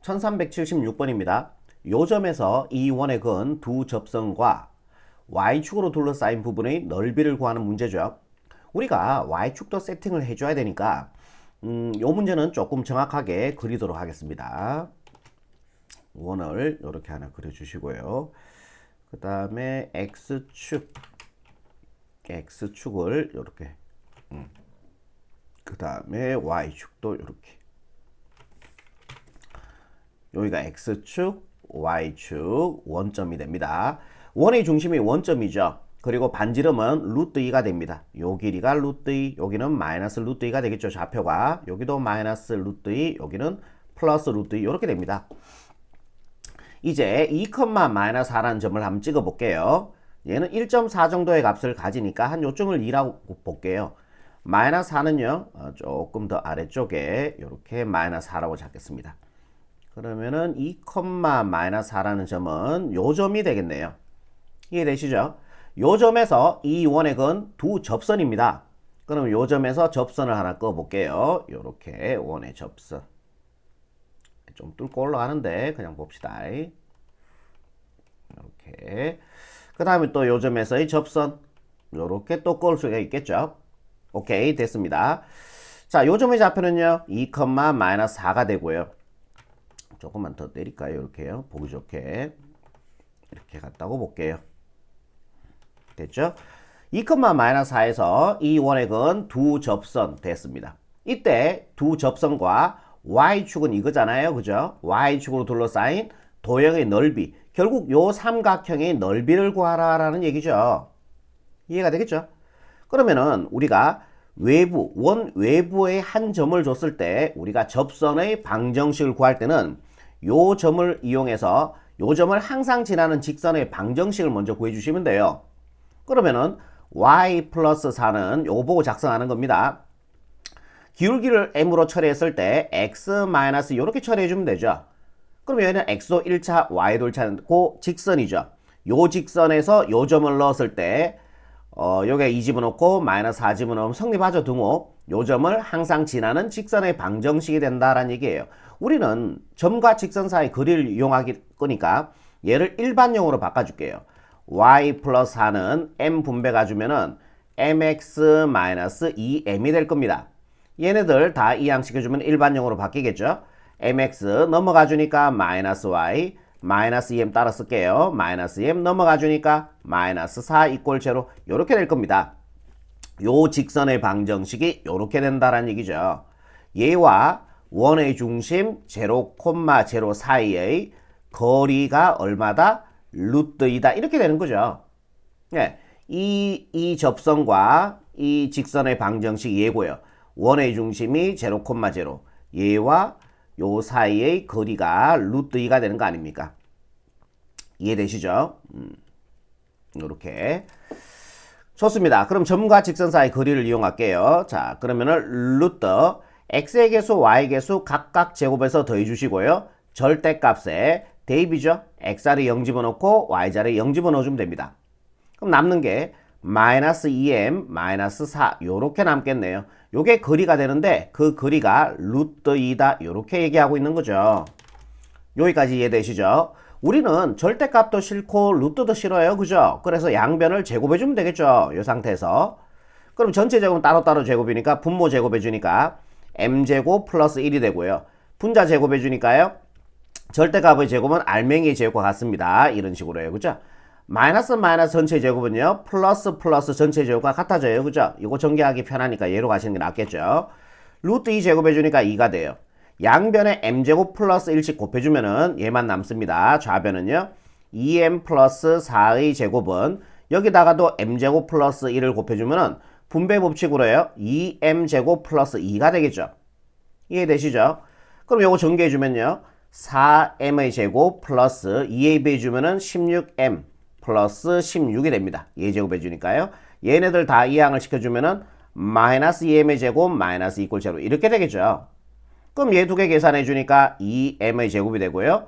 1376번입니다. 요점에서 이 원액은 두 접선과 Y축으로 둘러싸인 부분의 넓이를 구하는 문제죠. 우리가 Y축도 세팅을 해줘야 되니까 요 문제는 조금 정확하게 그리도록 하겠습니다. 원을 이렇게 하나 그려주시고요. 그 다음에 X축을 이렇게 그 다음에 Y축도 이렇게 여기가 X축, Y축 원점이 됩니다. 원의 중심이 원점이죠. 그리고 반지름은 루트 2가 됩니다. 요 길이가 루트 2, 여기는 마이너스 루트 2가 되겠죠. 좌표가. 여기도 마이너스 루트 2, 여기는 플러스 루트 2 이렇게 됩니다. 이제 2, 마이너스 4라는 점을 한번 찍어 볼게요. 얘는 1.4 정도의 값을 가지니까 한 요점을 2라고 볼게요. 마이너스 4는요. 조금 더 아래쪽에 이렇게 마이너스 4라고 잡겠습니다. 그러면은 2, 마이너스 4라는 점은 요 점이 되겠네요. 이해되시죠? 요 점에서 이 원액은 두 접선입니다. 그럼 요 점에서 접선을 하나 꺼 볼게요. 요렇게 원의 접선. 좀 뚫고 올라가는데 그냥 봅시다. 이렇게. 그 다음에 또 요 점에서의 접선. 요렇게 또 꺼올 수가 있겠죠. 오케이, 됐습니다. 자, 요 점의 좌표는요. 2, 마이너스 4가 되고요. 조금만 더 내릴까요? 이렇게요. 보기 좋게. 이렇게 갔다고 볼게요. 됐죠? 2, 마이너스 4에서 이 원액은 두 접선 됐습니다. 이때 두 접선과 Y축은 이거잖아요. 그죠? Y축으로 둘러싸인 도형의 넓이. 결국 요 삼각형의 넓이를 구하라라는 얘기죠. 이해가 되겠죠? 그러면은 우리가 원 외부의 한 점을 줬을 때 우리가 접선의 방정식을 구할 때는 요 점을 이용해서 요 점을 항상 지나는 직선의 방정식을 먼저 구해 주시면 돼요. 그러면은 y 플러스 4는 요거 보고 작성하는 겁니다. 기울기를 m으로 처리했을 때 x 마이너스 이렇게 처리해 주면 되죠. 그럼 얘는 x도 1차, y도 1차고 직선이죠. 요 직선에서 요 점을 넣었을 때 여기에 2 집어넣고 마이너스 4 집어넣으면 성립하죠. 등호. 요 점을 항상 지나는 직선의 방정식이 된다라는 얘기예요. 우리는 점과 직선 사이 거리를 이용할 거니까 얘를 일반용으로 바꿔줄게요. y 플러스 4는 m 분배가 주면은 mx 마이너스 2m이 될 겁니다. 얘네들 다 이항시켜주면 일반용으로 바뀌겠죠. mx 넘어가 주니까 마이너스 y 마이너스 2m 따라 쓸게요. 마이너스 2m 넘어가 주니까 마이너스 4 이꼴 제로 이렇게 될 겁니다. 요 직선의 방정식이 이렇게 된다라는 얘기죠. 얘와 원의 중심 0, 0 사이의 거리가 얼마다? 루트 2다 이렇게 되는 거죠. 예, 이 접선과 이 직선의 방정식이 얘고요. 원의 중심이 0, 0 얘와 요 사이의 거리가 루트 2가 되는 거 아닙니까? 이해되시죠? 이렇게 좋습니다. 그럼 점과 직선 사이 거리를 이용할게요. 자, 그러면은 루트 x의 개수, y의 개수 각각 제곱해서 더해 주시고요. 절대값에 대입이죠. x자리 0 집어넣고 y자리 0 집어넣어주면 됩니다. 그럼 남는 게 마이너스 2m 마이너스 4 요렇게 남겠네요. 요게 거리가 되는데 그 거리가 루트 2다 요렇게 얘기하고 있는 거죠. 여기까지 이해되시죠? 우리는 절대값도 싫고 루트도 싫어요. 그죠? 그래서 양변을 제곱해주면 되겠죠. 이 상태에서. 그럼 전체 제곱은 따로따로 제곱이니까 분모 제곱해주니까 m제곱 플러스 1이 되고요. 분자 제곱해주니까요. 절대값의 제곱은 알맹이의 제곱과 같습니다. 이런 식으로 해요. 그죠? 마이너스 전체 제곱은요. 플러스 전체 제곱과 같아져요. 그죠? 이거 전개하기 편하니까 얘로 가시는 게 낫겠죠. 루트 2 제곱해주니까 2가 돼요. 양변에 m제곱 플러스 1씩 곱해주면은 얘만 남습니다. 좌변은요. 2m 플러스 4의 제곱은 여기다가도 m제곱 플러스 1을 곱해주면은 분배 법칙으로 해요. 2m제곱 플러스 2가 되겠죠. 이해되시죠? 그럼 요거 전개해주면요. 4m의 제곱 플러스 2ab 해주면은 16m 플러스 16이 됩니다. 얘 제곱해주니까요. 얘네들 다 이항을 시켜주면은 마이너스 2m의 제곱 마이너스 이꼴 제로 이렇게 되겠죠. 그럼 얘 두 개 계산해주니까 2m의 제곱이 되고요.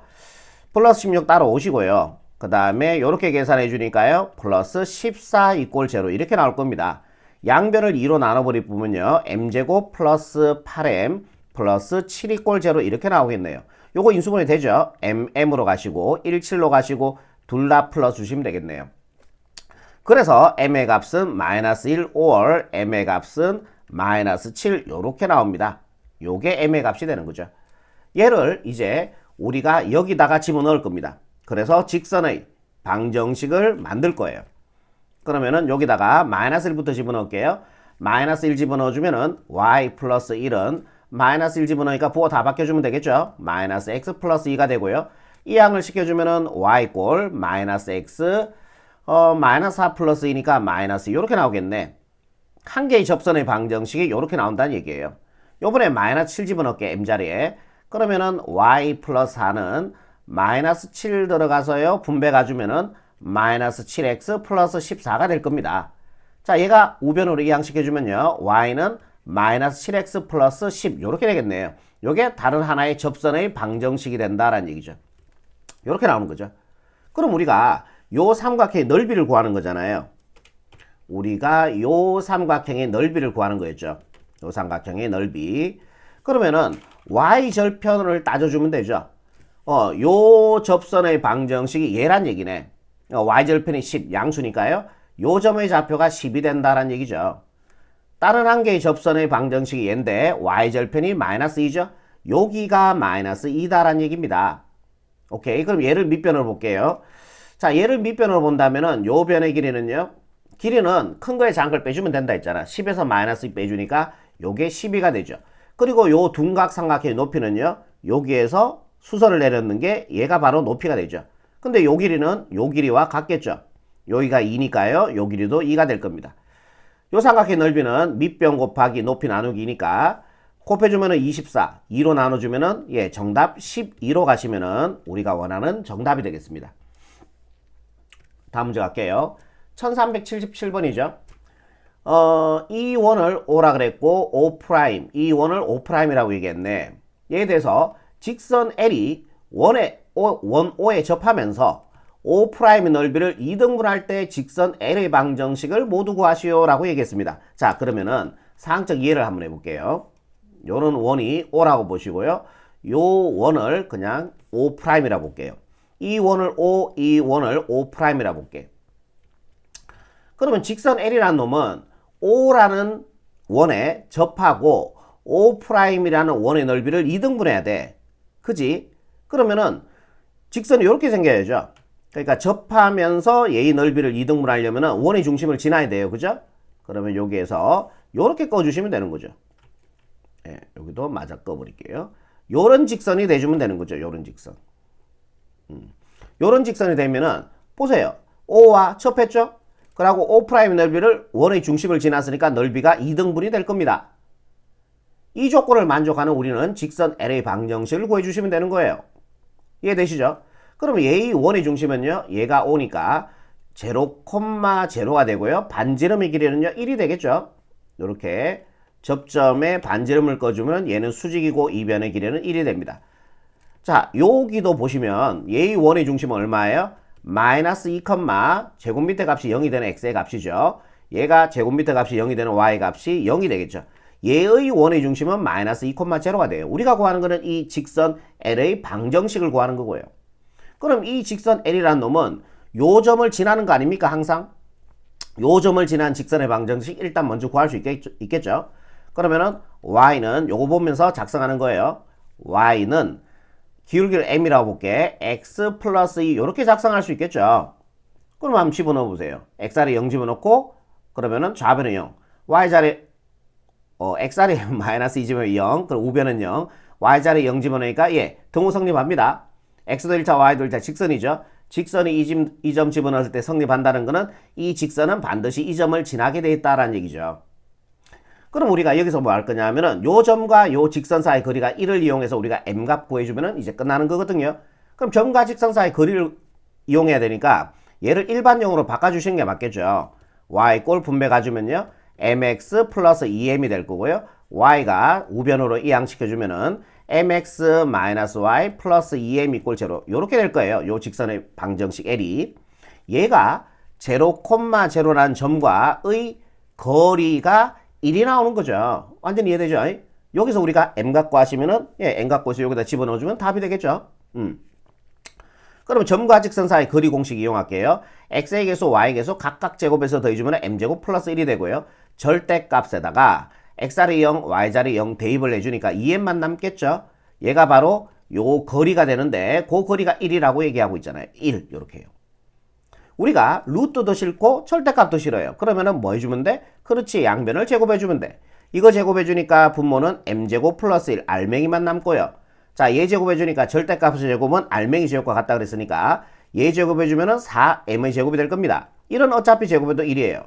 플러스 16 따로 오시고요. 그 다음에 이렇게 계산해주니까요. 플러스 14 이꼴 제로 이렇게 나올 겁니다. 양변을 2로 나눠버리 보면요. m제곱 플러스 8m 플러스 7 이꼴 제로 이렇게 나오겠네요. 요거 인수분해 되죠? mm으로 가시고 1, 7로 가시고 둘 다 플러스 주시면 되겠네요. 그래서 m의 값은 마이너스 1 or m의 값은 마이너스 7 요렇게 나옵니다. 요게 m의 값이 되는 거죠. 얘를 이제 우리가 여기다가 집어넣을 겁니다. 그래서 직선의 방정식을 만들 거예요. 그러면은 여기다가 마이너스 1부터 집어넣을게요. 마이너스 1 집어넣어주면은 y 플러스 1은 마이너스 1 집어넣으니까 부호 다 바뀌어주면 되겠죠. 마이너스 x 플러스 2가 되고요. 이 양을 시켜주면은 y 꼴 마이너스 x 마이너스 4 플러스 2니까 마이너스 이렇게 나오겠네. 한 개의 접선의 방정식이 이렇게 나온다는 얘기예요. 요번에 마이너스 7 집어넣을게 m자리에. 그러면은 y 플러스 4는 마이너스 7 들어가서요. 분배 가주면은 마이너스 7x 플러스 14가 될 겁니다. 자, 얘가 우변으로 이항시켜주면요. y는 마이너스 7x 플러스 10 요렇게 되겠네요. 요게 다른 하나의 접선의 방정식이 된다라는 얘기죠. 요렇게 나오는 거죠. 그럼 우리가 요 삼각형의 넓이를 구하는 거잖아요. 우리가 요 삼각형의 넓이를 구하는 거였죠. 요 삼각형의 넓이. 그러면은 y절편을 따져주면 되죠. 요 접선의 방정식이 얘란 얘기네. y절편이 10 양수니까요. 요 점의 좌표가 10이 된다는 얘기죠. 다른 한 개의 접선의 방정식이 얘인데 y절편이 마이너스 2죠. 여기가 마이너스 2다라는 얘기입니다. 오케이. 그럼 얘를 밑변으로 볼게요. 자, 얘를 밑변으로 본다면은 요 변의 길이는요. 길이는 큰 거에 작은 걸 빼주면 된다 했잖아. 10에서 마이너스 2 빼주니까 요게 12가 되죠. 그리고 요 둔각 삼각형의 높이는요. 여기에서 수설을 내렸는 게 얘가 바로 높이가 되죠. 근데 요 길이는 요 길이와 같겠죠. 여기가 2니까요. 요 길이도 2가 될 겁니다. 요 삼각형의 넓이는 밑변 곱하기 높이 나누기니까 곱해주면은 24, 2로 나눠주면은 예, 정답 12로 가시면은 우리가 원하는 정답이 되겠습니다. 다음 문제 갈게요. 1377번이죠. 이 원을 O라 그랬고 O 프라임, 이 원을 O 프라임이라고 얘기했네. 얘에 대해서 직선 L이 원 O에 접하면서 O 프라임의 넓이를 2등분할 때 직선 L의 방정식을 모두 구하시오 라고 얘기했습니다. 자, 그러면은 사항적 이해를 한번 해볼게요. 요런 원이 O라고 보시고요. 요 원을 그냥 O 프라임이라고 볼게요. 이 원을 O, 이 원을 O 프라임이라고 볼게요. 그러면 직선 L이라는 놈은 O라는 원에 접하고 O 프라임이라는 원의 넓이를 2등분해야 돼. 그지? 그러면은 직선이 이렇게 생겨야죠. 그러니까 접하면서 얘의 넓이를 2등분하려면 원의 중심을 지나야 돼요. 그죠? 그러면 여기에서 이렇게 꺼주시면 되는 거죠. 예, 여기도 맞아 꺼버릴게요. 요런 직선이 돼주면 되는 거죠. 요런 직선. 요런 직선이 되면은 보세요. O와 접했죠? 그리고 O 프라임 넓이를 원의 중심을 지났으니까 넓이가 2등분이 될 겁니다. 이 조건을 만족하는 우리는 직선 L의 방정식을 구해주시면 되는 거예요. 이해되시죠? 그러면 얘의 원의 중심은요. 얘가 O니까 0,0가 되고요. 반지름의 길이는요. 1이 되겠죠? 이렇게 접점에 반지름을 꺼주면 얘는 수직이고 이 변의 길이는 1이 됩니다. 자, 여기도 보시면 얘의 원의 중심은 얼마예요? 마이너스 2, 제곱미터 값이 0이 되는 x의 값이죠. 얘가 제곱미터 값이 0이 되는 y 값이 0이 되겠죠. 얘의 원의 중심은 마이너스 2,0가 돼요. 우리가 구하는 거는 이 직선 L의 방정식을 구하는 거고요. 그럼 이 직선 L이라는 놈은 요 점을 지나는 거 아닙니까? 항상 요 점을 지난 직선의 방정식 일단 먼저 구할 수 있겠죠. 그러면은 y는 요거 보면서 작성하는 거예요. y는 기울기를 m이라고 볼게. x 플러스 2 이렇게 작성할 수 있겠죠. 그럼 한번 집어넣어 보세요. x자리에 0 집어넣고 그러면은 좌변은 0. y자리에 x자리에 마이너스 2 집어넣으면 0. 그럼 우변은 0. y자리에 0 집어넣으니까 예, 등호 성립합니다. x도 1차 y도 1차 직선이죠. 직선이 이 점 집어넣을 때 성립한다는 거는 이 직선은 반드시 이 점을 지나게 돼 있다라는 얘기죠. 그럼 우리가 여기서 뭐 할 거냐면은 요 점과 요 직선 사이 거리가 1을 이용해서 우리가 m값 구해주면은 이제 끝나는 거거든요. 그럼 점과 직선 사이 거리를 이용해야 되니까 얘를 일반형으로 바꿔주시는 게 맞겠죠. y 꼴 분배 가주면요. mx 플러스 2m이 될 거고요. y가 우변으로 이항시켜주면은 mx 마이너스 y 플러스 2m 이꼴 0 요렇게 될 거예요. 요 직선의 방정식 L이. 얘가 0,0라는 점과의 거리가 1이 나오는 거죠. 완전히 이해되죠? 여기서 우리가 m 갖고 하시면은 n 갖고 해서 여기다 집어넣어주면 답이 되겠죠. 그러면 점과 직선 사이 거리 공식 이용할게요. x의 계수, y의 계수 각각 제곱해서 더해주면 m제곱 플러스 1이 되고요. 절대값에다가 x자리 0, y자리 0 대입을 해주니까 2m만 남겠죠. 얘가 바로 요 거리가 되는데 그 거리가 1이라고 얘기하고 있잖아요. 1 이렇게 해요. 우리가 루트도 싫고 절대값도 싫어요. 그러면은 뭐 해주면 돼? 그렇지, 양변을 제곱해주면 돼. 이거 제곱해주니까 분모는 m제곱 플러스 1 알맹이만 남고요. 자, 얘 제곱해주니까 절대값의 제곱은 알맹이 제곱과 같다 그랬으니까 얘 제곱해주면은 4m의 제곱이 될 겁니다. 이런 어차피 제곱해도 1이에요.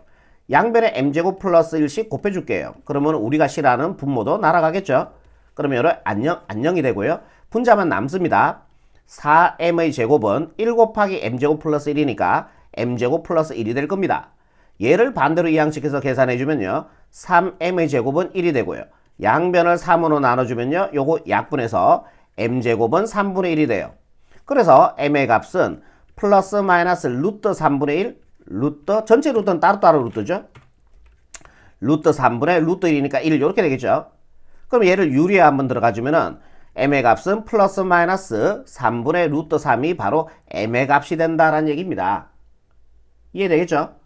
양변에 m제곱 플러스 1씩 곱해줄게요. 그러면 우리가 싫어하는 분모도 날아가겠죠. 그러면 여러 안녕이 되고요. 분자만 남습니다. 4m의 제곱은 1 곱하기 m제곱 플러스 1이니까 m제곱 플러스 1이 될 겁니다. 얘를 반대로 이항식해서 계산해주면요. 3m의 제곱은 1이 되고요. 양변을 3으로 나눠주면요. 요거 약분해서 m제곱은 3분의 1이 돼요. 그래서 m의 값은 플러스 마이너스 루트 3분의 1, 루트, 전체 루트는 따로따로 루트죠. 루트 3분의 루트 1이니까 1 이렇게 되겠죠. 그럼 얘를 유리에 한번 들어가주면은 m의 값은 플러스 마이너스 3분의 루트 3이 바로 m의 값이 된다라는 얘기입니다. 이해되겠죠?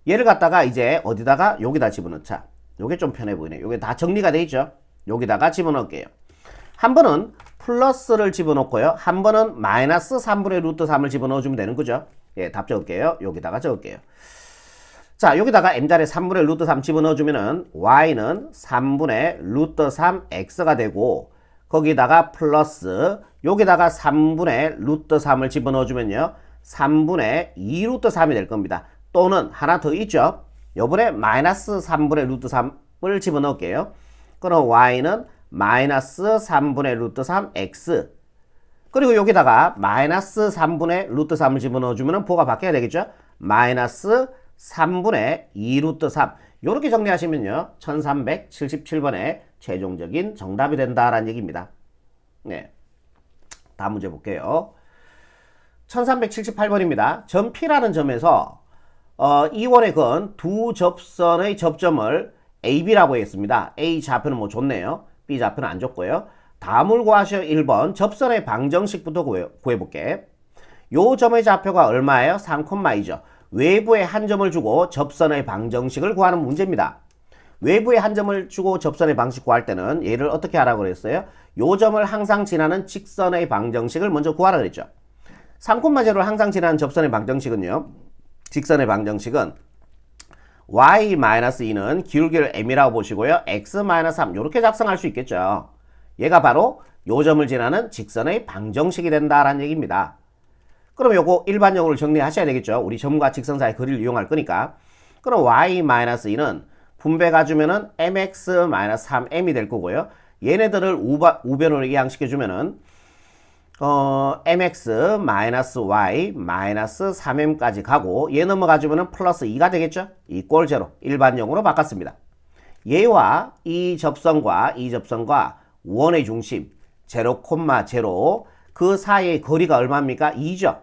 얘를 갖다가 이제 어디다가 여기다 집어넣자. 요게 좀 편해 보이네. 요게 다 정리가 돼 있죠? 여기다가 집어넣을게요. 한 번은 플러스를 집어넣고요. 한 번은 마이너스 3분의 루트 3을 집어넣어주면 되는 거죠. 예, 답 적을게요. 여기다가 적을게요. 자, 여기다가 m자리에 3분의 루트 3 집어넣어주면은 y는 3분의 루트 3x가 되고 거기다가 플러스 여기다가 3분의 루트 3을 집어넣어주면요. 3분의 2 루트 3이 될 겁니다. 또는 하나 더 있죠. 요번에 마이너스 3분의 루트 3을 집어넣을게요. 그럼 y는 마이너스 3분의 루트 3x 그리고 여기다가 마이너스 3분의 루트 3을 집어넣어주면 보가 바뀌어야 되겠죠. 마이너스 3분의 2 루트 3 이렇게 정리하시면요. 1377번의 최종적인 정답이 된다라는 얘기입니다. 네, 다음 문제 볼게요. 1378번입니다. 점 P라는 점에서 이원의 건 두 접선의 접점을 AB라고 했습니다. A 좌표는 뭐 좋네요. B 좌표는 안 좋고요. 다음을 구하셔. 1번 접선의 방정식부터 구해볼게. 요 점의 좌표가 얼마예요? 3,2죠. 외부에 한 점을 주고 접선의 방정식을 구하는 문제입니다. 외부에 한 점을 주고 접선의 방식 구할 때는 얘를 어떻게 하라고 그랬어요? 요 점을 항상 지나는 직선의 방정식을 먼저 구하라 그랬죠. 3,0를 항상 지나는 접선의 방정식은요. 직선의 방정식은 y-2는 기울기를 m이라고 보시고요. x-3 이렇게 작성할 수 있겠죠. 얘가 바로 요 점을 지나는 직선의 방정식이 된다라는 얘기입니다. 그럼 요거 일반적으로 정리하셔야 되겠죠. 우리 점과 직선 사이 거리를 이용할 거니까. 그럼 y-2는 분배가 주면은 mx-3m이 될 거고요. 얘네들을 우변으로 이항시켜주면은 mx-y-3m까지 가고 얘 넘어가주면은 플러스 2가 되겠죠. 이꼴 제로 일반형으로 바꿨습니다. 얘와 이 접선과 원의 중심 0, 0 그 사이의 거리가 얼마입니까? 2죠.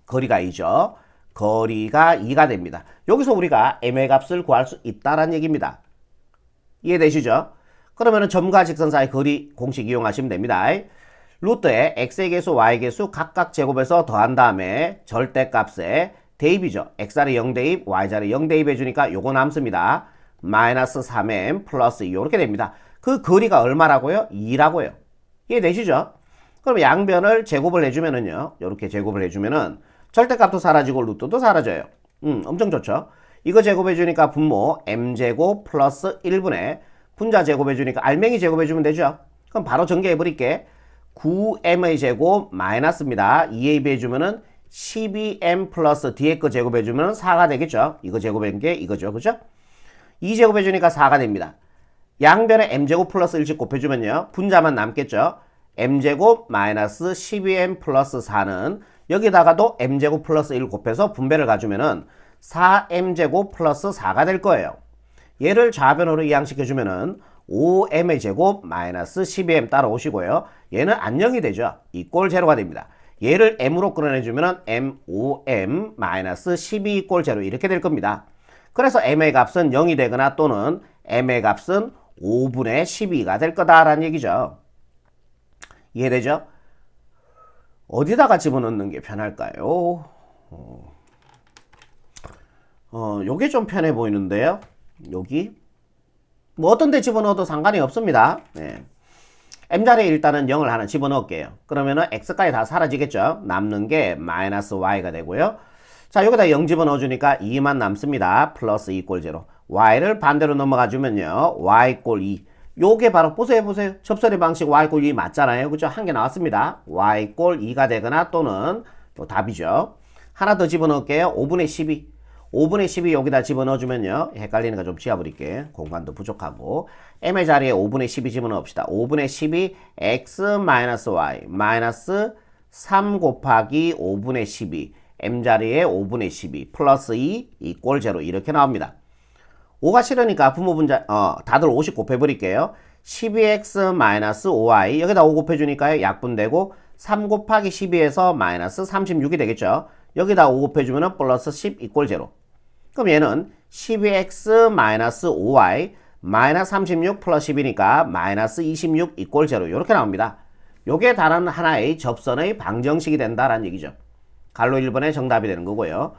거리가 2죠. 거리가 2가 됩니다. 여기서 우리가 m의 값을 구할 수 있다는 얘기입니다. 이해되시죠? 그러면은 점과 직선 사이 거리 공식 이용하시면 됩니다. 루트에 x의 계수, y의 계수 각각 제곱해서 더한 다음에 절대값에 대입이죠. x자리 0 대입, y자리 0 대입 해주니까 요거 남습니다. 마이너스 3m 플러스 2 이렇게 됩니다. 그 거리가 얼마라고요? 2라고요. 이해되시죠? 그럼 양변을 제곱을 해주면은요. 이렇게 제곱을 해주면은 절대값도 사라지고 루트도 사라져요. 엄청 좋죠? 이거 제곱해주니까 분모 m제곱 플러스 1분의 분자 제곱해주니까 알맹이 제곱해주면 되죠? 그럼 바로 전개해버릴게. 9m의 제곱 마이너스입니다. 2ab 해주면은 12m 플러스 뒤에 거 제곱해주면 4가 되겠죠? 이거 제곱한 게 이거죠. 그죠? 2제곱해주니까 4가 됩니다. 양변에 m제곱 플러스 1씩 곱해주면요. 분자만 남겠죠? m제곱 마이너스 12m 플러스 4는 여기다가도 m제곱 플러스 1 곱해서 분배를 가주면은 4m제곱 플러스 4가 될 거예요. 얘를 좌변으로 이항시켜주면은 5m의 제곱 마이너스 12m 따라오시고요. 얘는 안녕이 되죠. 이꼴 제로가 됩니다. 얘를 m으로 끌어내주면 m5m 마이너스 12 꼴 제로 이렇게 될 겁니다. 그래서 m의 값은 0이 되거나 또는 m의 값은 5분의 12가 될 거다라는 얘기죠. 이해되죠? 어디다가 집어넣는 게 편할까요? 요게 좀 편해 보이는데요. 여기 뭐 어떤 데 집어넣어도 상관이 없습니다. 네. m자리에 일단은 0을 하나 집어넣을게요. 그러면은 x까지 다 사라지겠죠. 남는 게 마이너스 y가 되고요. 자, 여기다 0 집어넣어주니까 2만 남습니다. 플러스 2 꼴 0. y를 반대로 넘어가주면요. y 꼴 2. 요게 바로 보세요. 접선의 방식 y 꼴 2 맞잖아요. 그죠? 한 개 나왔습니다. y 꼴 2가 되거나 또는 또 답이죠. 하나 더 집어넣을게요. 5분의 12. 5분의 12 여기다 집어넣어주면요. 헷갈리니까 좀 지워버릴게. 공간도 부족하고. m의 자리에 5분의 12 집어넣읍시다. 5분의 12 x-y 마이너스 3 곱하기 5분의 12 m 자리에 5분의 12 플러스 2 이꼴 0 이렇게 나옵니다. 5가 싫으니까 부모분자 다들 50 곱해버릴게요. 12x-5y 여기다 5 곱해주니까요. 약분되고 3 곱하기 12에서 마이너스 36이 되겠죠. 여기다 5 곱해주면 플러스 10 이꼴 0. 그럼 얘는 12x-5y 마이너스 36 플러스 10이니까 마이너스 26 이꼴 0 이렇게 나옵니다. 요게 다른 하나의 접선의 방정식이 된다라는 얘기죠. 갈로 1번의 정답이 되는 거고요.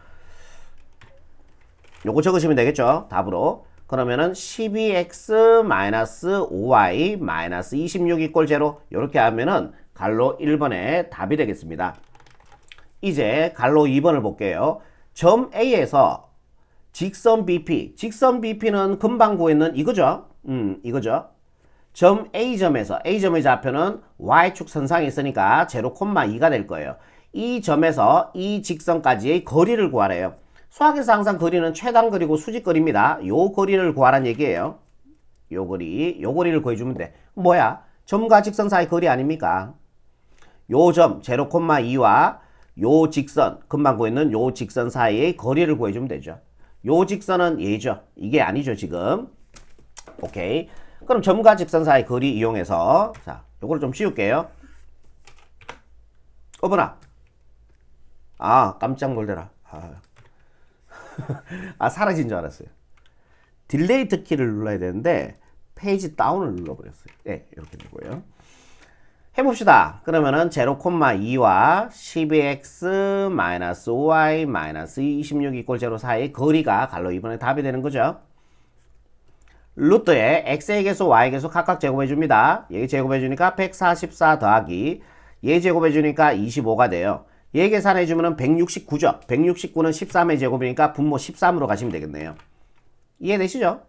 요거 적으시면 되겠죠. 답으로. 그러면은 12x-5y 마이너스 26 이꼴 0 이렇게 하면은 갈로 1번의 답이 되겠습니다. 이제 갈로 2번을 볼게요. 점 A에서 직선 BP, 직선 BP는 금방 구했는 이거죠. 이거죠. 점 A점에서 A점의 좌표는 Y축 선상에 있으니까 0,2가 될 거예요. 이 점에서 이 직선까지의 거리를 구하래요. 수학에서 항상 거리는 최단거리고 수직거리입니다. 요 거리를 구하라는 얘기예요. 요 거리를 구해주면 돼. 뭐야? 점과 직선 사이 거리 아닙니까? 요 점 0,2와 요 직선, 금방 구했는 요 직선 사이의 거리를 구해주면 되죠. 요 직선은 얘죠. 이게 아니죠, 지금. 오케이. 그럼 점과 직선 사이 거리 이용해서, 자, 요거를 좀 지울게요. 어머나. 아, 깜짝 놀래라. 사라진 줄 알았어요. 딜레이트 키를 눌러야 되는데, 페이지 다운을 눌러버렸어요. 네, 이렇게 되고요. 해봅시다. 그러면은 0,2와 12x-5y 26 이꼴 0 사이의 거리가 갈로 2번의 답이 되는 거죠. 루트에 x의 개수, y의 개수 각각 제곱해줍니다. 얘 제곱해주니까 144 더하기 얘 제곱해주니까 25가 돼요. 얘 계산해주면 169죠. 169는 13의 제곱이니까 분모 13으로 가시면 되겠네요. 이해되시죠?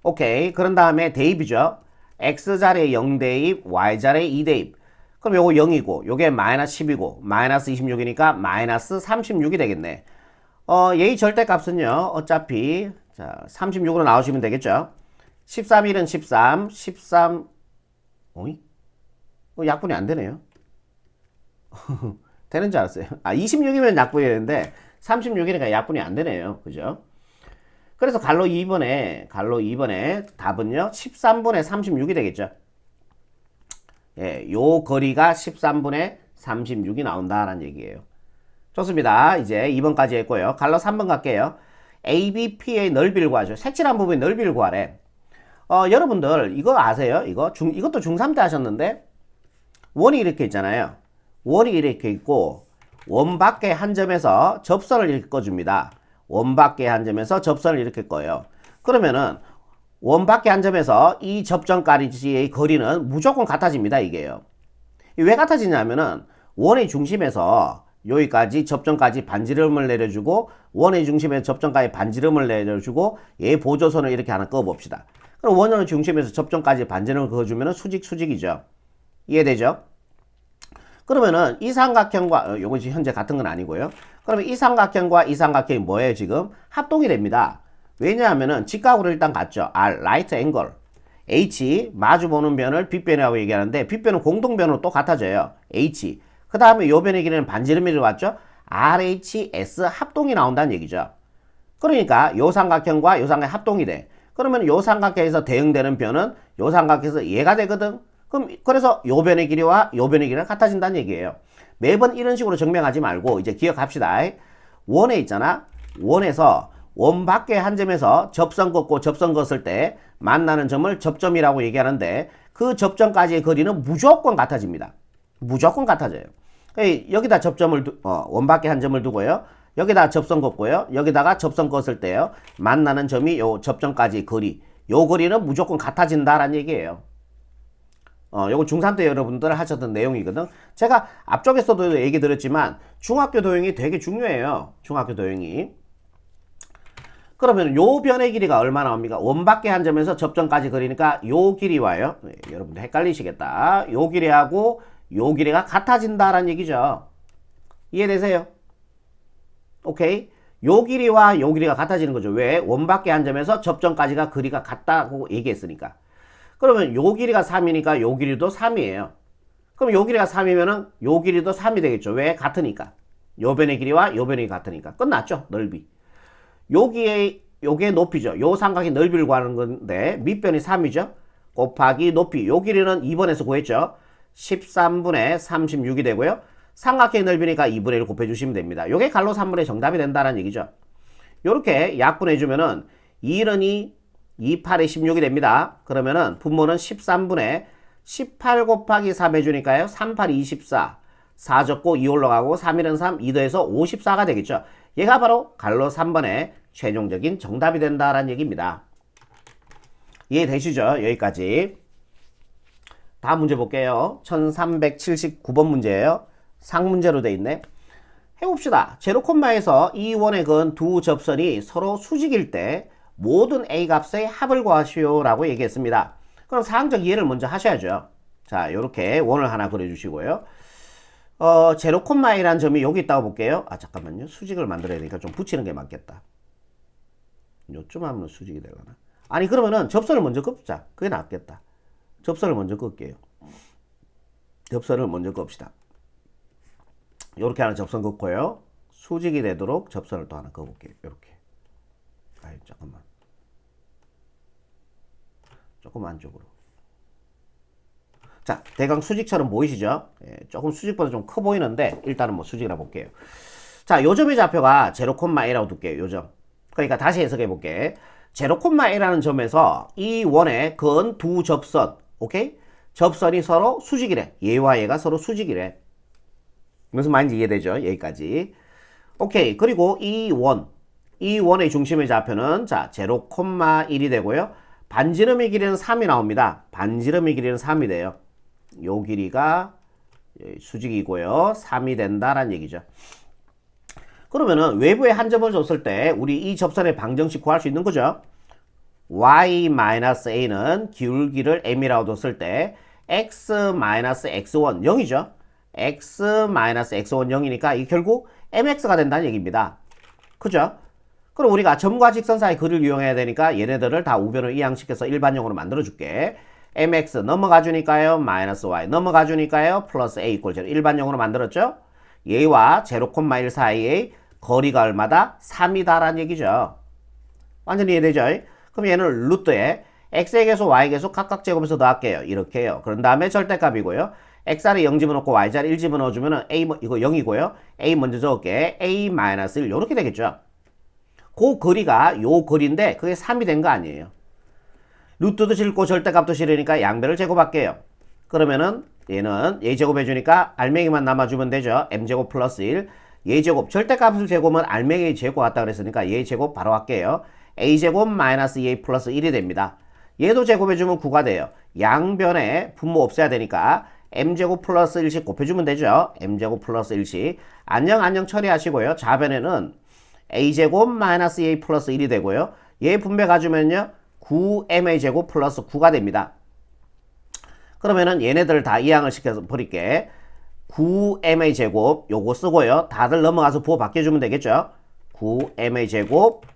오케이. 그런 다음에 대입이죠. x자리에 0대입, y자리에 2대입. 그럼 요거 0이고, 요게 마이너스 10이고, 마이너스 26이니까 마이너스 36이 되겠네. 얘의 절대값은요, 어차피, 자, 36으로 나오시면 되겠죠. 13, 1은 13, 13, 어이? 약분이 안 되네요. 되는 줄 알았어요. 26이면 약분이 되는데, 36이니까 약분이 안 되네요. 그죠? 그래서 갈로 2번에 답은요 13분의 36이 되겠죠. 예, 요 거리가 13분의 36이 나온다라는 얘기예요. 좋습니다. 이제 2번까지 했고요. 갈로 3번 갈게요. ABP의 넓이를 구하죠. 색칠한 부분의 넓이를 구하래. 여러분들 이거 아세요? 이것도 중3 때 하셨는데 원이 이렇게 있잖아요. 원이 이렇게 있고 원 밖에 한 점에서 접선을 이렇게 꺼줍니다. 원 밖에 한 점에서 접선을 이렇게 꺼요. 그러면은 원 밖에 한 점에서 이 접점까지의 거리는 무조건 같아집니다. 이게요. 왜 같아지냐면은 원의 중심에서 여기까지 접점까지 반지름을 내려주고 원의 중심에서 접점까지 반지름을 내려주고 얘 보조선을 이렇게 하나 꺼봅시다. 그럼 원의 중심에서 접점까지 반지름을 그어주면은 수직이죠. 이해되죠? 그러면은 이 삼각형과 요것이 현재 같은 건 아니고요. 그러면 이 삼각형과 이 삼각형이 뭐예요? 지금 합동이 됩니다. 왜냐하면은 직각으로 일단 같죠. R, right angle. H, 마주보는 변을 빗변이라고 얘기하는데 빗변은 공동변으로 또 같아져요. H. 그 다음에 요 변의 길이는 반지름이 왔죠. RHS 합동이 나온다는 얘기죠. 그러니까 요 삼각형과 요 삼각형 합동이 돼. 그러면 요 삼각형에서 대응되는 변은 요 삼각형에서 얘가 되거든. 그래서 요 변의 길이와 요 변의 길이가 같아진다는 얘기예요. 매번 이런 식으로 증명하지 말고 이제 기억합시다. 원에 있잖아. 원에서 원 밖에 한 점에서 접선 긋고 접선 긋을 때 만나는 점을 접점이라고 얘기하는데 그 접점까지의 거리는 무조건 같아집니다. 무조건 같아져요. 여기다 접점을 원밖에 한 점을 두고요. 여기다 접선 긋고요. 여기다가 접선 긋을 때요. 만나는 점이 요 접점까지의 거리. 요 거리는 무조건 같아진다라는 얘기예요. 요거 중3 때 여러분들 하셨던 내용이거든. 제가 앞쪽에서도 얘기 드렸지만 중학교 도형이 되게 중요해요. 중학교 도형이. 그러면 요 변의 길이가 얼마 나옵니까? 원밖에 한 점에서 접점까지 그리니까 요 길이와요. 네, 여러분들 헷갈리시겠다. 요 길이하고 요 길이가 같아진다라는 얘기죠. 이해되세요? 오케이. 요 길이와 요 길이가 같아지는 거죠. 왜? 원밖에 한 점에서 접점까지가 거리가 같다고 얘기했으니까. 그러면 요 길이가 3이니까 요 길이도 3이에요. 그럼 요 길이가 3이면은 요 길이도 3이 되겠죠. 왜? 같으니까. 요 변의 길이와 요 변의 길이 같으니까. 끝났죠. 넓이. 요게 높이죠. 요 삼각의 넓이를 구하는 건데 밑변이 3이죠. 곱하기 높이. 요 길이는 2번에서 구했죠. 13분의 36이 되고요. 삼각형의 넓이니까 2분의 1 곱해주시면 됩니다. 요게 갈로 3분의 정답이 된다는 얘기죠. 요렇게 약분해주면은 2는 2, 8에 16이 됩니다. 그러면은 분모는 13분의 18 곱하기 3 해주니까요. 3, 8, 24. 4 적고 2 올라가고 3, 1은 3, 2 더해서 54가 되겠죠. 얘가 바로 갈로 3번의 최종적인 정답이 된다라는 얘기입니다. 이해되시죠? 여기까지. 다음 문제 볼게요. 1379번 문제예요. 상문제로 돼 있네. 해봅시다. 제로콤마에서 이 원의 근 두 접선이 서로 수직일 때 모든 A 값의 합을 구하시오 라고 얘기했습니다. 그럼 사항적 이해를 먼저 하셔야죠. 자, 요렇게 원을 하나 그려주시고요. 제로콤마이라는 점이 여기 있다고 볼게요. 잠깐만요. 수직을 만들어야 되니까 좀 붙이는 게 맞겠다. 요쯤 하면 수직이 되려나? 아니, 그러면은 접선을 먼저 긋자. 그게 낫겠다. 접선을 먼저 긋게요. 접선을 먼저 긋읍시다. 요렇게 하나 접선 긋고요. 수직이 되도록 접선을 또 하나 그어볼게요. 요렇게. 잠깐만. 조금 안쪽으로. 자, 대강 수직처럼 보이시죠? 조금 수직보다 좀 커 보이는데 일단은 뭐 수직이라 볼게요. 자, 요점의 좌표가 0,A라고 둘게요. 요점. 그러니까 다시 해석해 볼게. 0,A라는 점에서 이 원의 근 두 접선, 오케이? 접선이 서로 수직이래. 얘와 얘가 서로 수직이래. 무슨 말인지 이해되죠? 여기까지. 오케이. 그리고 이 원의 중심의 좌표는 자, 0,1이 되고요. 반지름의 길이는 3이 나옵니다. 반지름의 길이는 3이 돼요. 요 길이가 수직이고요. 3이 된다라는 얘기죠. 그러면은 외부에 한 점을 줬을 때 우리 이 접선의 방정식 구할 수 있는 거죠. y-a는 기울기를 m이라고 뒀을 때 x-x1 0이죠. x-x1 0이니까 이 결국 mx가 된다는 얘기입니다. 그죠? 그럼 우리가 점과 직선 사이 거리를 이용해야 되니까 얘네들을 다 우변을 이항시켜서 일반형으로 만들어 줄게. mx 넘어가 주니까요. 마이너스 y 넘어가 주니까요. 플러스 a 이퀄 0 일반형으로 만들었죠. 얘와 0,1 사이의 거리가 얼마다? 3이다라는 얘기죠. 완전히 이해되죠? 그럼 얘는 루트에 x의 계수, y의 계수 각각 제곱해서 더할게요. 이렇게 해요. 그런 다음에 절대값이고요. x자리 0 집어넣고 y자리 1 집어넣어주면 a 이거 0이고요. a 먼저 적을게. a-1 이렇게 되겠죠. 그 거리가 요 거리인데 그게 3이 된 거 아니에요. 루트도 싫고 절대값도 싫으니까 양변을 제곱할게요. 그러면은 얘는 a 제곱해주니까 알맹이만 남아주면 되죠. m제곱 플러스 1. 얘 제곱 절대값을 제곱은 알맹이 제곱 같다 그랬으니까 얘 제곱 바로 할게요. a제곱 마이너스 2a 플러스 1이 됩니다. 얘도 제곱해주면 9가 돼요. 양변에 분모 없애야 되니까 m제곱 플러스 1씩 곱해주면 되죠. m제곱 플러스 1씩. 안녕 처리하시고요. 좌변에는 a제곱 마이너스 2a 플러스 1이 되고요. 얘 분배 가주면요. 9ma 제곱 플러스 9가 됩니다. 그러면은 얘네들 다 이항을 시켜서 버릴게. 9ma 제곱 요거 쓰고요. 다들 넘어가서 부호 바뀌어주면 되겠죠. 9ma 제곱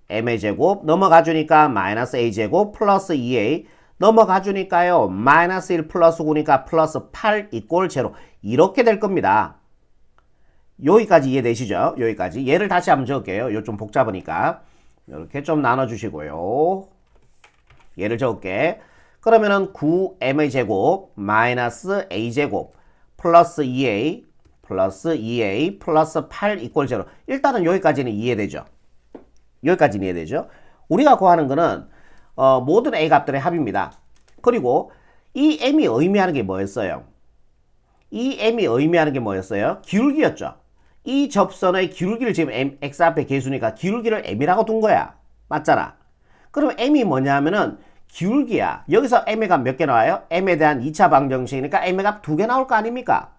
ma 제곱 넘어가 주니까 마이너스 a 제곱 플러스 2a 넘어가 주니까요. 마이너스 1 플러스 9니까 플러스 8 이꼴 0 이렇게 될 겁니다. 여기까지 이해되시죠? 여기까지. 얘를 다시 한번 적을게요. 이거 좀 복잡하니까. 이렇게 좀 나눠주시고요. 얘를 적을게. 그러면은 9ma 제곱 마이너스 a 제곱 플러스 2a 플러스 8 이꼴 0. 일단은 여기까지는 이해되죠? 여기까지는 이해되죠? 우리가 구하는 거는 모든 A 값들의 합입니다. 그리고 이 m이 의미하는 게 뭐였어요? 이 m이 의미하는 게 뭐였어요? 기울기였죠. 이 접선의 기울기를 지금 x 앞에 계수니까 기울기를 m이라고 둔 거야. 맞잖아. 그럼 m이 뭐냐 하면은 기울기야. 여기서 m의 값 몇 개 나와요? m에 대한 2차 방정식이니까 m의 값 2개 나올 거 아닙니까?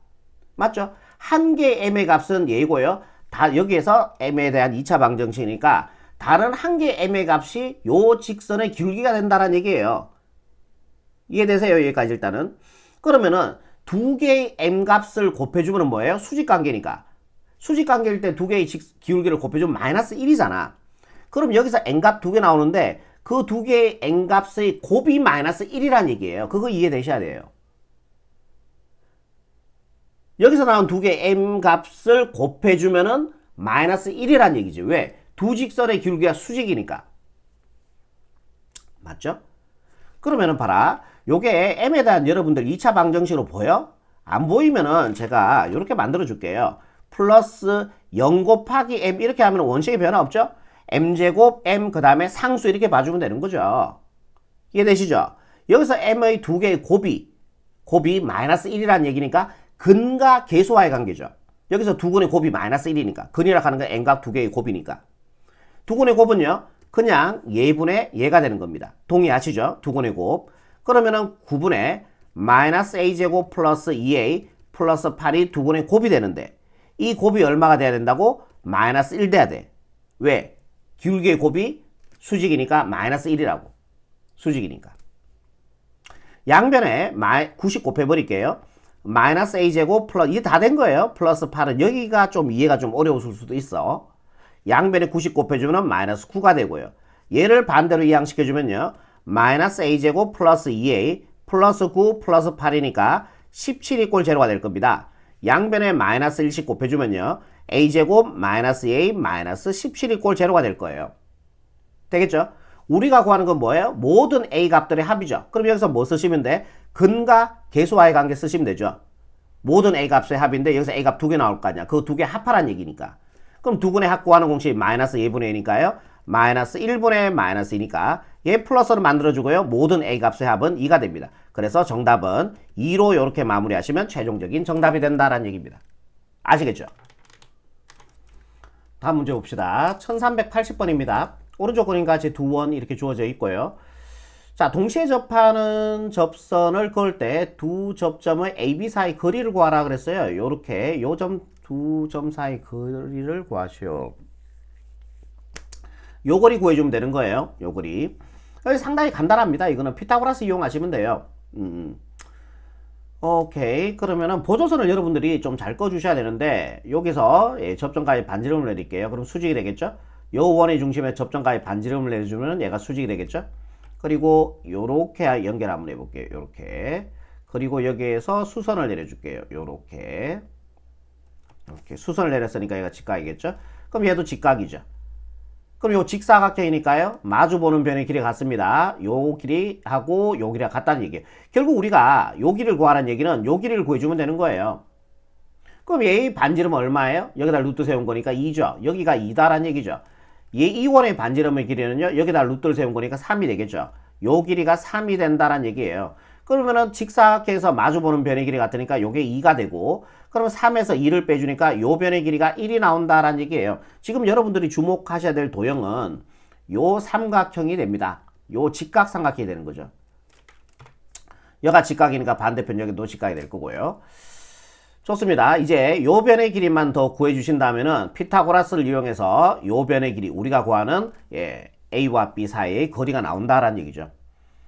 맞죠? 한 개의 m의 값은 얘고요. 다 여기에서 m에 대한 2차 방정식이니까 다른 한 개의 m의 값이 요 직선의 기울기가 된다는 얘기예요. 이해되세요? 여기까지 일단은. 그러면은 두 개의 m 값을 곱해주면 뭐예요? 수직관계니까. 수직관계일 때 두 개의 기울기를 곱해주면 마이너스 1이잖아. 그럼 여기서 n값 두 개 나오는데 그 두 개의 n값의 곱이 마이너스 1이란 얘기예요. 그거 이해되셔야 돼요. 여기서 나온 두 개의 m값을 곱해주면은 마이너스 1이란 얘기지. 왜? 두 직선의 기울기가 수직이니까. 맞죠? 그러면은 봐라. 요게 m에 대한 여러분들 2차 방정식으로 보여? 안 보이면은 제가 이렇게 만들어 줄게요. 플러스 0 곱하기 m 이렇게 하면 원식의 변화 없죠? m제곱 m 그 다음에 상수 이렇게 봐주면 되는 거죠. 이해되시죠? 여기서 m의 두 개의 곱이 마이너스 1이라는 얘기니까 근과 계수와의 관계죠. 여기서 두 근의 곱이 마이너스 1이니까 근이라 하는 건 n값 두 개의 곱이니까 두 근의 곱은요 그냥 예분의 예가 되는 겁니다. 동의하시죠? 두 근의 곱. 그러면은 9분의 마이너스 a제곱 플러스 2a 플러스 8이 두 근의 곱이 되는데 이 곱이 얼마가 돼야 된다고? 마이너스 1 돼야 돼. 왜? 기울기의 곱이 수직이니까 마이너스 1이라고. 수직이니까. 양변에 90 곱해버릴게요. 마이너스 a제곱 플러스 이게 다 된 거예요. 플러스 8은 여기가 좀 이해가 좀 어려웠을 수도 있어. 양변에 90 곱해주면 마이너스 9가 되고요. 얘를 반대로 이항시켜주면요. 마이너스 a제곱 플러스 2a 플러스 9 플러스 8이니까 17이 꼴 제로가 될 겁니다. 양변에 마이너스 1씩 곱해주면요. a제곱 마이너스 a 마이너스 17이 꼴 제로가 될 거예요. 되겠죠? 우리가 구하는 건 뭐예요? 모든 a 값들의 합이죠. 그럼 여기서 뭐 쓰시면 돼? 근과 계수와의 관계 쓰시면 되죠. 모든 a 값의 합인데 여기서 a 값 두 개 나올 거 아니야. 그 두 개 합하란 얘기니까. 그럼 두 근의 합 구하는 공식이 마이너스 2분의 1이니까요. 마이너스 1분의 마이너스 2니까 얘 플러스로 만들어주고요. 모든 a 값의 합은 2가 됩니다. 그래서 정답은 2로 이렇게 마무리하시면 최종적인 정답이 된다라는 얘기입니다. 아시겠죠? 다음 문제 봅시다. 1380번입니다. 오른쪽 그림과 같이 두 원 이렇게 주어져 있고요. 자, 동시에 접하는 접선을 그을 때 두 접점의 AB 사이 거리를 구하라 그랬어요. 요렇게 요 점 두 점 사이 거리를 구하시오. 요 거리 구해주면 되는 거예요. 요 거리. 상당히 간단합니다. 이거는 피타고라스 이용하시면 돼요. 오케이. 그러면은 보조선을 여러분들이 좀 잘 꺼주셔야 되는데 여기서 접점까지 반지름을 내릴게요. 그럼 수직이 되겠죠? 요 원의 중심에 접점까지 반지름을 내주면 얘가 수직이 되겠죠? 그리고 요렇게 연결 한번 해볼게요. 요렇게. 그리고 여기에서 수선을 내려줄게요. 요렇게. 이렇게 수선을 내렸으니까 얘가 직각이겠죠? 그럼 얘도 직각이죠. 그럼 요 직사각형이니까요. 마주보는 변의 길이 같습니다. 요 길이하고 요 길이가 같다는 얘기예요. 결국 우리가 요 길이를 구하라는 얘기는 요 길이를 구해주면 되는 거예요. 그럼 얘의 반지름은 얼마예요? 여기다 루트 세운 거니까 2죠. 여기가 2다라는 얘기죠. 얘 이원의 반지름의 길이는요. 여기다 루트를 세운 거니까 3이 되겠죠. 요 길이가 3이 된다라는 얘기예요. 그러면은 직사각형에서 마주보는 변의 길이 같으니까 요게 2가 되고 그러면 3에서 2를 빼주니까 요 변의 길이가 1이 나온다라는 얘기예요. 지금 여러분들이 주목하셔야 될 도형은 요 삼각형이 됩니다. 요 직각삼각형이 되는 거죠. 여가 직각이니까 반대편 여기도 직각이 될 거고요. 좋습니다. 이제 요 변의 길이만 더 구해주신다면은 피타고라스를 이용해서 요 변의 길이 우리가 구하는 A와 B 사이의 거리가 나온다라는 얘기죠.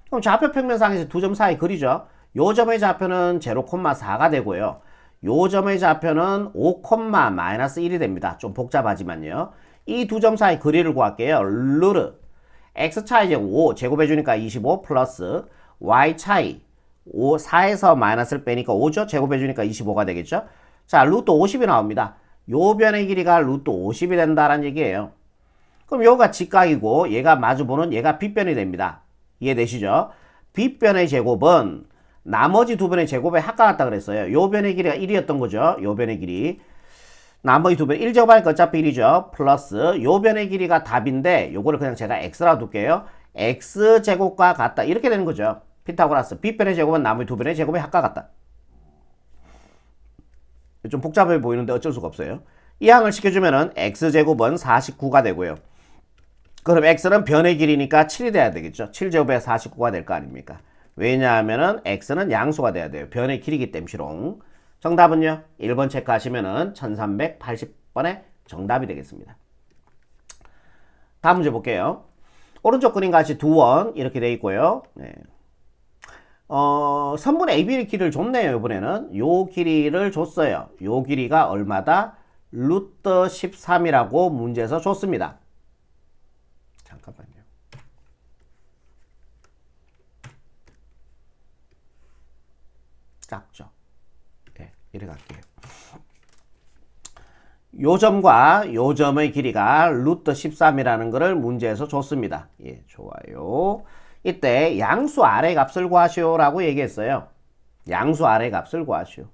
그럼 좌표 평면상에서 두 점 사이 거리죠. 요 점의 좌표는 0,4가 되고요. 요 점의 좌표는 5, 마이너스 1이 됩니다. 좀 복잡하지만요. 이 두 점 사이 거리를 구할게요. 루트 x 차이 제곱 5 제곱해주니까 25 플러스 y 차이 5, 4에서 마이너스를 빼니까 5죠. 제곱해주니까 25가 되겠죠. 자, 루트 50이 나옵니다. 요 변의 길이가 루트 50이 된다라는 얘기예요. 그럼 요가 직각이고 얘가 마주보는 얘가 빗변이 됩니다. 이해되시죠? 빗변의 제곱은 나머지 두 변의 제곱에 합과 같다 그랬어요. 요 변의 길이가 1이었던 거죠. 요 변의 길이. 나머지 두 변 1제곱하니까 어차피 1이죠. 플러스 요 변의 길이가 답인데 요거를 그냥 제가 x라 둘게요. x제곱과 같다. 이렇게 되는 거죠. 피타고라스 빗변의 제곱은 나머지 두 변의 제곱의 합과 같다. 좀 복잡해 보이는데 어쩔 수가 없어요. 이 항을 시켜주면은 x제곱은 49가 되고요. 그럼 x는 변의 길이니까 7이 돼야 되겠죠. 7제곱에 49가 될 거 아닙니까? 왜냐하면은 x는 양수가 돼야 돼요. 변의 길이기 때문이시롱. 정답은요. 1번 체크하시면은 1380번의 정답이 되겠습니다. 다음 문제 볼게요. 오른쪽 그림 같이 두원 이렇게 돼 있고요. 네. 선분 AB의 길이를 줬네요. 이번에는 요 길이를 줬어요. 요 길이가 얼마다? 루트 13이라고 문제에서 줬습니다. 잠깐만요. 작죠? 네, 이래 갈게요. 요 점과 요 점의 길이가 루트 13이라는 것을 문제에서 줬습니다. 예, 좋아요. 이때 양수 아래 값을 구하시오라고 얘기했어요. 양수 아래 값을 구하시오.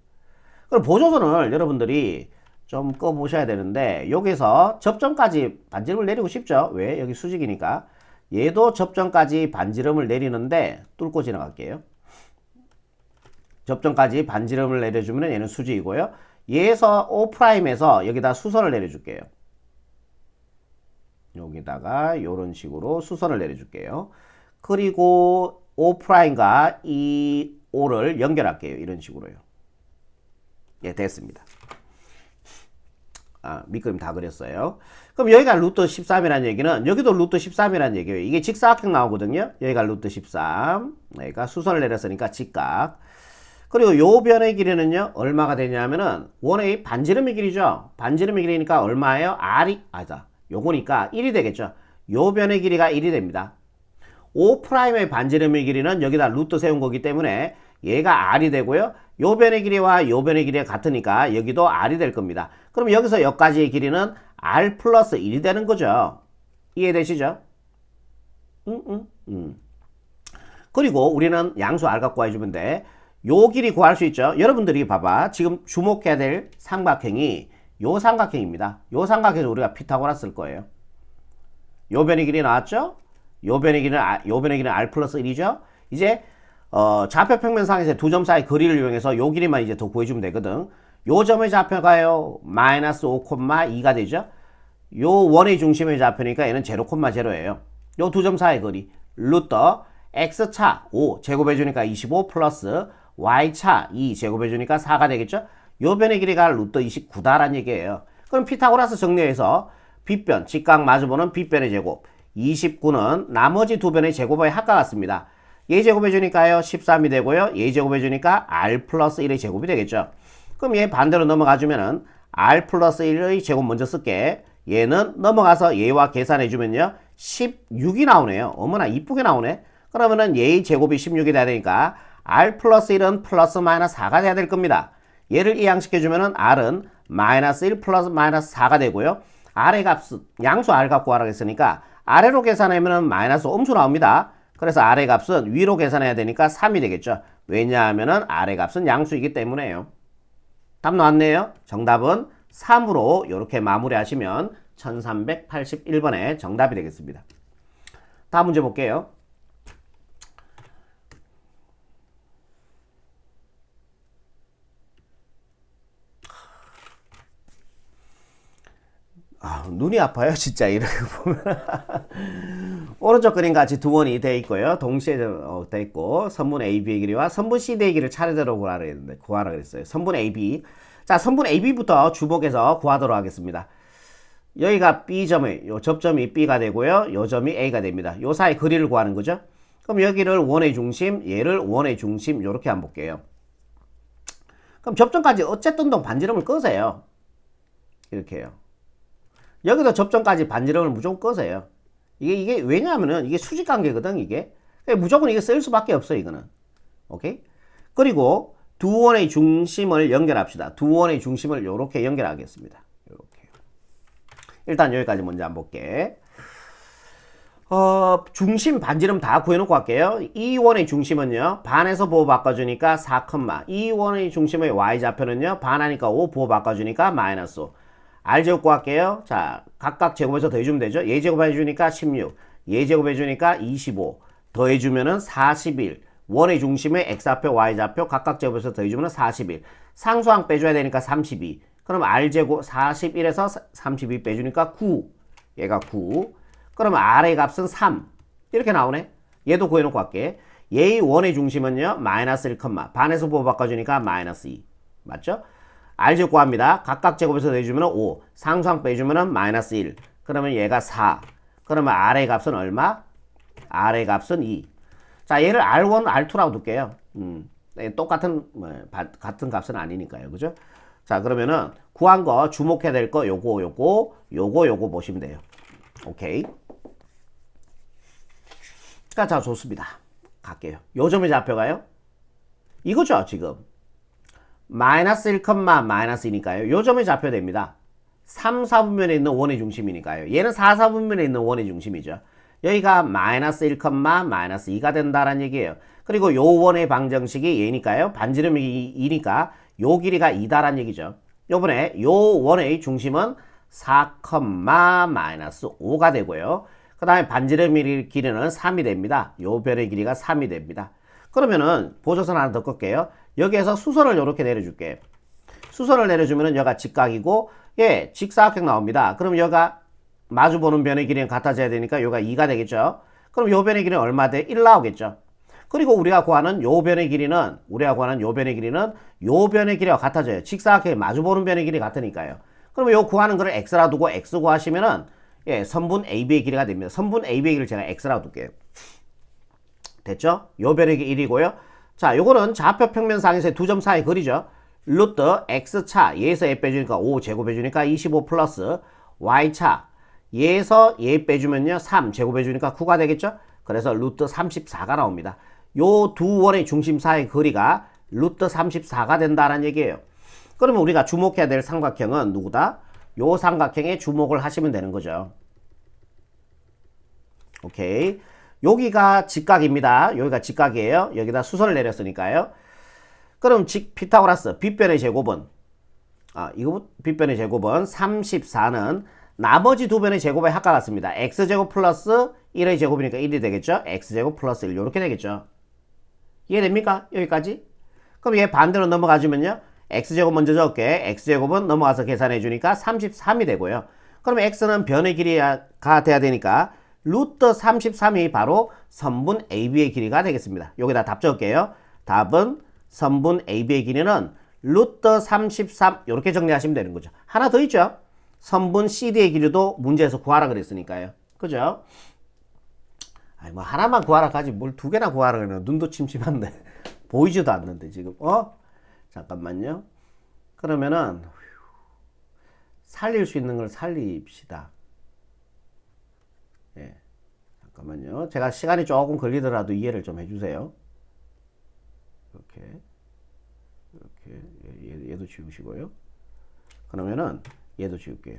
그럼 보조선을 여러분들이 좀 꺼보셔야 되는데 여기서 접점까지 반지름을 내리고 싶죠. 왜? 여기 수직이니까. 얘도 접점까지 반지름을 내리는데 뚫고 지나갈게요. 접점까지 반지름을 내려주면 얘는 수직이고요. 얘에서 O'에서 여기다 수선을 내려줄게요. 여기다가 이런 식으로 수선을 내려줄게요. 그리고 O'과 이 O를 연결할게요. 이런 식으로요. 예, 됐습니다. 밑그림 다 그렸어요. 그럼 여기가 루트 13이라는 얘기는 여기도 루트 13이라는 얘기예요. 이게 직사각형 나오거든요. 여기가 루트 13. 여기가 수선을 내렸으니까 직각. 그리고 요 변의 길이는요. 얼마가 되냐면은 원의 반지름의 길이죠. 반지름의 길이니까 얼마예요? R이 요거니까 1이 되겠죠. 요 변의 길이가 1이 됩니다. O'의 반지름의 길이는 여기다 루트 세운 거기 때문에 얘가 R이 되고요. 요 변의 길이와 요 변의 길이가 같으니까 여기도 R이 될 겁니다. 그럼 여기서 여기까지의 길이는 R 플러스 1이 되는 거죠. 이해되시죠? 그리고 우리는 양수 R 갖고 해주면 돼. 요 길이 구할 수 있죠. 여러분들이 봐봐. 지금 주목해야 될 삼각형이 요 삼각형입니다. 요 삼각형에서 우리가 피타고라스 쓸 거예요. 요 변의 길이 나왔죠? 요 변의 길이는 R 플러스 1이죠? 이제 좌표 평면상에서 두 점 사이 거리를 이용해서 요 길이만 이제 더 구해주면 되거든. 요 점의 좌표가요 마이너스 5,2가 되죠. 요 원의 중심의 좌표니까 얘는 0,0예요. 요 두 점 사이 거리 루트 x차 5 제곱해주니까 25 플러스 y차 2 제곱해주니까 4가 되겠죠. 요 변의 길이가 루트 29다라는 얘기예요. 그럼 피타고라스 정리해서 빗변 직각 마주보는 빗변의 제곱 29는 나머지 두 변의 제곱의 합과 같습니다. 얘 제곱해주니까요 13이 되고요. 얘 제곱해주니까 r 플러스 1의 제곱이 되겠죠. 그럼 얘 반대로 넘어가주면은 r 플러스 1의 제곱 먼저 쓸게. 얘는 넘어가서 얘와 계산해주면요 16이 나오네요. 어머나 이쁘게 나오네. 그러면은 얘의 제곱이 16이 돼야 되니까 r 플러스 1은 플러스 마이너스 4가 돼야 될 겁니다. 얘를 이항시켜주면은 r은 마이너스 1 플러스 마이너스 4가 되고요. r의 값은 양수 r 값 구하라고 했으니까 아래로 계산하면은 마이너스 음수 나옵니다. 그래서 r의 값은 위로 계산해야 되니까 3이 되겠죠. 왜냐하면은 r의 값은 양수이기 때문에요. 답 나왔네요. 정답은 3으로 이렇게 마무리하시면 1381번의 정답이 되겠습니다. 다음 문제 볼게요. 눈이 아파요 진짜 이렇게 보면. 오른쪽 그림 같이 두 원이 돼 있고요. 동시에 돼 있고 선분 AB의 길이와 선분 CD의 길이를 차례대로 구하라 그랬어요. 선분 AB. 자, 선분 AB부터 주목해서 구하도록 하겠습니다. 여기가 B점의 요 접점이 B가 되고요. 요 점이 A가 됩니다. 요 사이 거리를 구하는 거죠. 그럼 여기를 원의 중심, 얘를 원의 중심 요렇게 한번 볼게요. 그럼 접점까지 어쨌든 반지름을 끄세요. 이렇게요. 여기도 접점까지 반지름을 무조건 끄세요. 이게 왜냐하면은 이게 수직 관계거든, 이게. 무조건 이게 쓸 수밖에 없어, 이거는. 오케이? 그리고 두 원의 중심을 연결합시다. 두 원의 중심을 요렇게 연결하겠습니다. 요렇게. 일단 여기까지 먼저 한번 볼게. 중심 반지름 다 구해놓고 갈게요. 이 원의 중심은요, 반에서 보호 바꿔주니까 4, 이 원의 중심의 y좌표는요, 반하니까 5 보호 바꿔주니까 마이너스 5. R 제곱 구할게요. 자, 각각 제곱해서 더해주면 되죠. 얘 제곱해주니까 16. 예제곱 해주니까 25 더해주면은 41 원의 중심에 x좌표 y좌표 각각 제곱에서 더해주면은 41 상수항 빼줘야 되니까 32 그럼 r제곱 41에서 32 빼주니까 9 얘가 9 그럼 r의 값은 3 이렇게 나오네. 얘도 구해놓고 갈게. 얘의 원의 중심은요 마이너스 1, 반에서 부호 바꿔주니까 마이너스 2 맞죠? r제곱 구합니다. 각각 제곱에서 더해주면 5 상수항 빼주면 마이너스 1 그러면 얘가 4 그러면 r의 값은 얼마? r의 값은 2. 자 얘를 r1, r2라고 둘게요. 똑같은 같은 값은 아니니까요. 그죠? 자 그러면은 구한 거 주목해야 될 거 요거 보시면 돼요. 오케이. 자 좋습니다. 갈게요. 요점의 좌표가요. 이거죠 지금. 마이너스 1, 마이너스 2니까요. 요점의 좌표 됩니다. 3, 4분면에 있는 원의 중심이니까요. 얘는 4, 4분면에 있는 원의 중심이죠. 여기가 마이너스 1, 마이너스 2가 된다는 얘기예요. 그리고 요 원의 방정식이 얘니까요. 반지름이 2니까 요 길이가 2다란 얘기죠. 요번에 요 원의 중심은 4, 마이너스 5가 되고요. 그 다음에 반지름의 길이는 3이 됩니다. 요 변의 길이가 3이 됩니다. 그러면은 보조선 하나 더 끌게요. 여기에서 수선을 이렇게 내려줄게. 수선을 내려주면은 여기가 직각이고 예 직사각형 나옵니다. 그럼 여기가 마주보는 변의 길이는 같아져야 되니까 여기가 2가 되겠죠. 그럼 요 변의 길이는 얼마 돼? 1 나오겠죠. 그리고 우리가 구하는 요 변의 길이는 요 변의 길이와 같아져요. 직사각형이 마주보는 변의 길이 같으니까요. 그러면 요 구하는 거를 x라 두고 x 구하시면은 예 선분 AB의 길이가 됩니다. 선분 AB의 길이를 제가 x라고 둘게요. 됐죠? 요 변의 길이 1이고요. 자 요거는 좌표 평면상에서의 두 점 사이 거리죠. 루트 x차 얘에서 얘 빼주니까 5 제곱해주니까 25 플러스 y차 얘에서 얘 빼주면요 3 제곱해주니까 9가 되겠죠. 그래서 루트 34가 나옵니다. 요 두 원의 중심 사이의 거리가 루트 34가 된다는 얘기예요. 그러면 우리가 주목해야 될 삼각형은 누구다? 요 삼각형에 주목을 하시면 되는 거죠. 오케이. 여기가 직각입니다. 여기가 직각이에요. 여기다 수선을 내렸으니까요. 그럼 피타고라스 빗변의 제곱은 이거 빗변의 제곱은 34는 나머지 두 변의 제곱에 합과 같습니다. x제곱 플러스 1의 제곱이니까 1이 되겠죠. x제곱 플러스 1 이렇게 되겠죠. 이해됩니까? 여기까지? 그럼 얘 반대로 넘어가주면요. x제곱 먼저 적을게. x제곱은 넘어가서 계산해 주니까 33이 되고요. 그럼 x는 변의 길이가 돼야 되니까 루트 33이 바로 선분 AB의 길이가 되겠습니다. 여기다 답 적을게요. 답은 선분 AB의 길이는 루트 33 이렇게 정리하시면 되는 거죠. 하나 더 있죠. 선분 CD의 길이도 문제에서 구하라 그랬으니까요. 그죠? 아니 뭐 하나만 구하라 가지 뭘 두 개나 구하라 그러면 눈도 침침한데 보이지도 않는데 지금 잠깐만요. 그러면은 살릴 수 있는 걸 살립시다. 예. 잠깐만요. 제가 시간이 조금 걸리더라도 이해를 좀 해주세요. 이렇게 얘도 지우시고요. 그러면은 얘도 지울게요.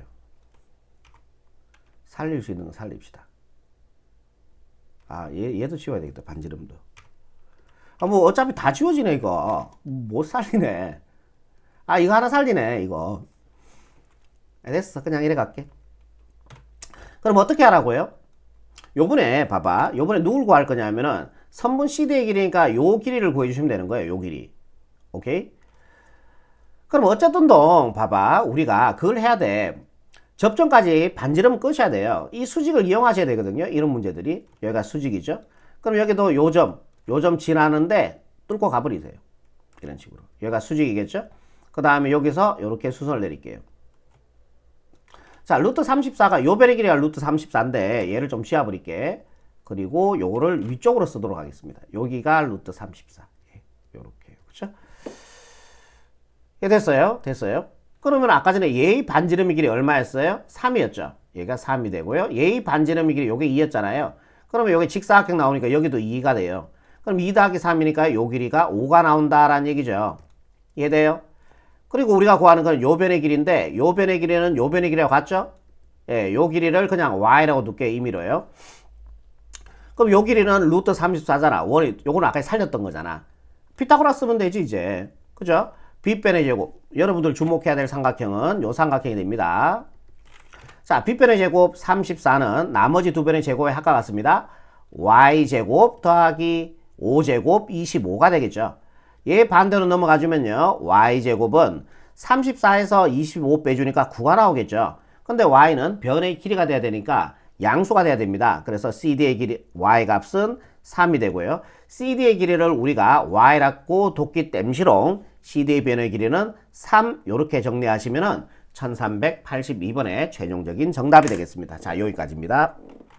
살릴 수 있는 거 살립시다. 얘도 지워야 되겠다. 반지름도. 뭐 어차피 다 지워지네 이거. 못 살리네. 이거 하나 살리네 이거. 됐어. 그냥 이래 갈게. 그럼 어떻게 하라고요? 요번에 봐봐. 요번에 누굴 구할 거냐면은 선분 CD의 길이니까 요 길이를 구해주시면 되는 거예요. 요 길이. 오케이? 그럼 어쨌든 봐봐. 우리가 그걸 해야 돼. 접점까지 반지름 끄셔야 돼요. 이 수직을 이용하셔야 되거든요. 이런 문제들이. 여기가 수직이죠. 그럼 여기도 요점 지나는데 뚫고 가버리세요. 이런 식으로. 여기가 수직이겠죠. 그 다음에 여기서 이렇게 수선을 내릴게요. 자, 루트 34가 요 변의 길이가 루트 34인데 얘를 좀 지워버릴게. 그리고 요거를 위쪽으로 쓰도록 하겠습니다. 여기가 루트 34. 요렇게. 그렇죠? 됐어요. 그러면 아까 전에 얘의 반지름의 길이 얼마였어요? 3이었죠. 얘가 3이 되고요. 얘의 반지름의 길이 요게 2였잖아요. 그러면 여기 직사각형 나오니까 여기도 2가 돼요. 그럼 2 더하기 3이니까 요 길이가 5가 나온다라는 얘기죠. 이해돼요? 그리고 우리가 구하는 건 요 변의 길인데 요 변의 길이는 요 변의 길이와 같죠? 예, 요 길이를 그냥 y라고 둘게 임의로요. 그럼 요 길이는 루트 34잖아. 요거는 아까 살렸던 거잖아. 피타고라스 쓰면 되지 이제. 그죠? 빗변의 제곱. 여러분들 주목해야 될 삼각형은 요 삼각형이 됩니다. 자, 빗변의 제곱 34는 나머지 두 변의 제곱에 합과 같습니다. y제곱 더하기 5제곱 25가 되겠죠. 얘 반대로 넘어가주면요. y제곱은 34에서 25 빼주니까 9가 나오겠죠. 근데 y는 변의 길이가 돼야 되니까 양수가 돼야 됩니다. 그래서 CD의 길이, y 값은 3이 되고요. CD의 길이를 우리가 y라고 뒀기 땜시롱 CD의 변의 길이는 3 이렇게 정리하시면은 1382번의 최종적인 정답이 되겠습니다. 자, 여기까지입니다.